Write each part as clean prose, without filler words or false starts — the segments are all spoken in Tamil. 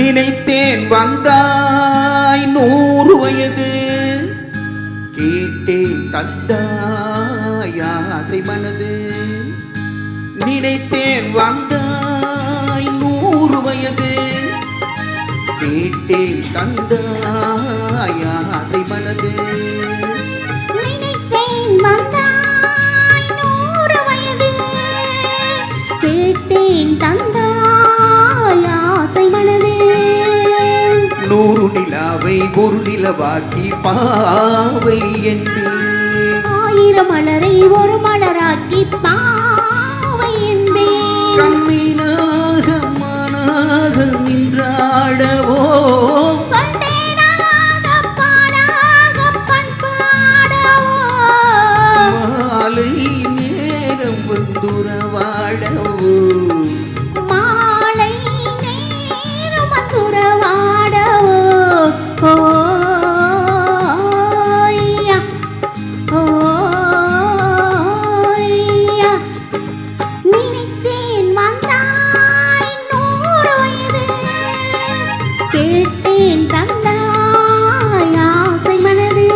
நினைத்தேன் வந்தாய் 100 வயது, கேட்டேன் தந்தாய் ஆசை மனது. நினைத்தேன் வந்தாய் 100 வயது, கேட்டேன் தந்தாய் ஆசை மனது. நினைத்தேன் வந்தாய் 100 வயது, கேட்டேன் தந்தாய் ஆசை மனது. 100 நிலாவை ஒரு நிலவாக்கி பாவை என்பேன், 1000 மலரை ஒரு மலராக்கி பாவை என்பேன். கண்மீனாக மானாக நின்றாடவோ, சொல்தேனாக பாடாக பண்பாடவோ, மாலை நேரம் வந்துறவாடவோ, மாலை நேரம் வந்துறவாடவோ. ஓய்யா ஓய்யா, நினைத்தேன் வந்தாய் 100 வயது, கேட்டேன் தந்தாய் ஆசை மனது.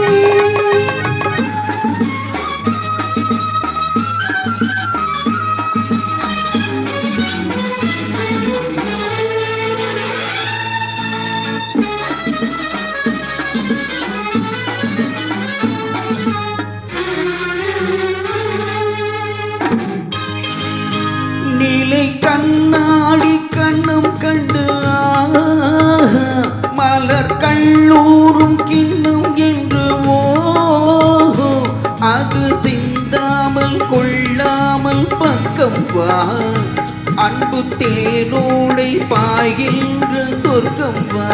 நீலை கண்ணாடி கண்ணம் கண்டு மலர் கல்லூரும் கிண்ணம் என்று அது சிந்தாமல் கொள்ளாமல் பக்கம் வா, அன்பு தேனோடை பாய்கின்ற சொர்க்கம் வா.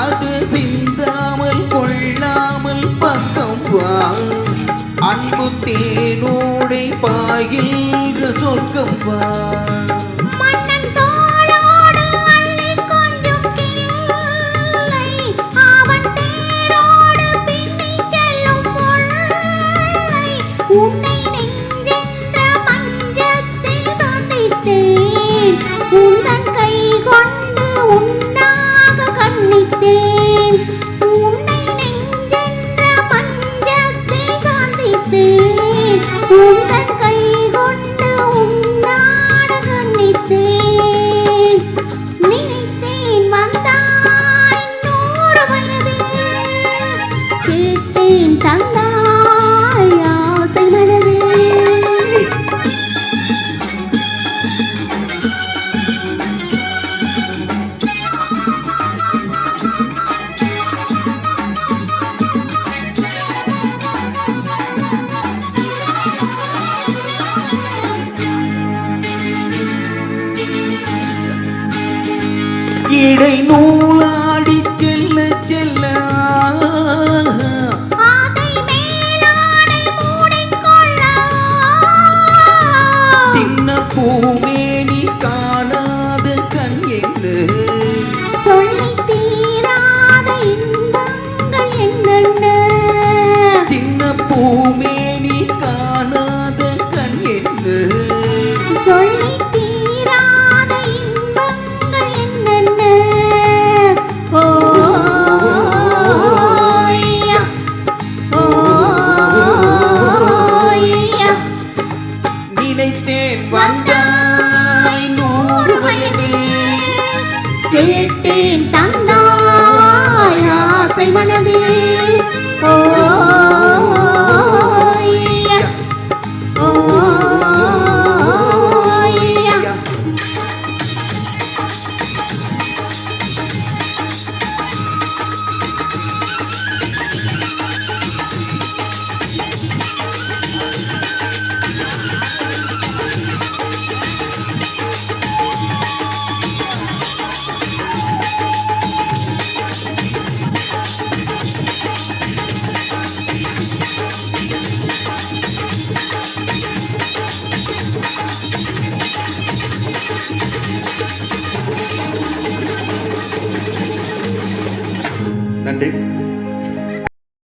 அது சிந்தாமல் கொள்ளாமல் பக்கம் வா, அன்பு தேனோடை பாய்கின்ற சொர்க்கம் வா. மன்னன் தோளோடு அள்ளிக் கொஞ்சும் கிள்ளை, அவன் தேரோடு பின்னிச் செல்லும் முல்லை. உன்னை நெஞ்சென்ற மஞ்சத்தில் சந்தித்தேன், உந்தன் கை கொண்டு உன்னாக கண்ணித்தேன். உன்னை நெஞ்சென்ற மஞ்சத்தில் சந்தித்தேன், உந்தன் கை கொண்டு உன்னாட கண்ணித்தேன். நினைத்தேன் வந்தாய் 100 வயது, கேட்டேன் தந்தாய் ஆசை மனது. இடை நூலாடி செல்ல செல்ல ஆதை மேலாடை மூடிக்கொள்ள, சின்ன பூமேனி காணாத கண் என்று சொல்லித் தீராத இன்பங்கள் என்னென்ன. சின்ன பூமேனி காணாத கண் என்று சொல்லித் தீராத இன்பங்கள் என்னென்ன. ஓய்யா ஓய்யா, நினைத்தேன் வந்தாய் 100 வயது, கேட்டேன் தந்தாய் ஆசை மனது. ஓய்யா ஓய்யா, நன்றி.